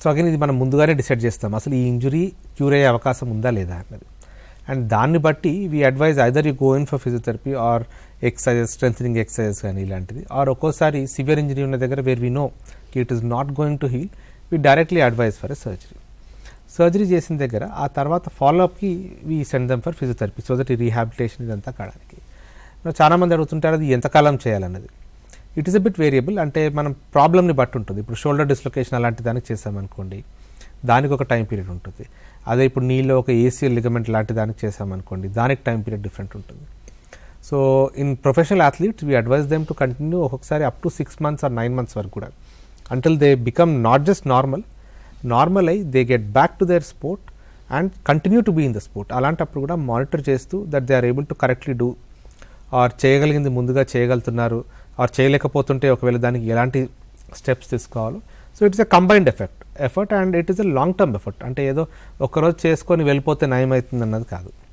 So again ఇది మనం ముందుగానే డిసైడ్ చేస్తాం అసలు ఈ ఇంజురీ క్యూర్ అయ్యే అవకాశం ఉందా లేదా అన్నది. అండ్ దాన్ని బట్టి we advise either you go in for physiotherapy or exercises, strengthening exercises కానీ ఇలాంటిది. ఆర్ ఒక్కోసారి సివియర్ ఇంజరీ ఉన్న దగ్గర where we know it is not going to heal, we directly advise for a surgery చేసిన దగ్గర ఆ తర్వాత ఫాలోఅప్కి we send them for physiotherapy so that ఈ రీహాబిలిటేషన్ ఇదంతా కావడానికి. చాలామంది అడుగుతుంటారు అది ఎంతకాలం చేయాలన్నది. It is a bit variable, అంటే మనం ప్రాబ్లమ్ని బట్టి ఉంటుంది. ఇప్పుడు షోల్డర్ డిస్లొకేషన్ అలాంటి దానికి చేసామనుకోండి, దానికి ఒక టైం పీరియడ్ ఉంటుంది. అదే ఇప్పుడు నీలో ఒక ఏసీఎల్ లిగమెంట్ లాంటి దానికి చేసామనుకోండి, దానికి టైం పీరియడ్ డిఫరెంట్ ఉంటుంది. So in professional athletes we advise them to continue ఒక్కొక్కసారి up to 6 months or 9 months వరకు కూడా, until they become not just normal అయి they get back to their sport and continue to be in the sport. అలాంటప్పుడు కూడా monitor చేస్తూ that they are able to correctly do or చేయగలిగింది ముందుగా చేయగలుగుతున్నారు, are చేయలేకపోతుంటే ఒకవేళ దానికి ఎలాంటి స్టెప్స్ తీసుకోవాలో. So it's a combined effort and it is a long term effort. అంటే ఏదో ఒకరోజు చేసుకొని వెళ్ళిపోతే నయం అవుతుంది అన్నది కాదు.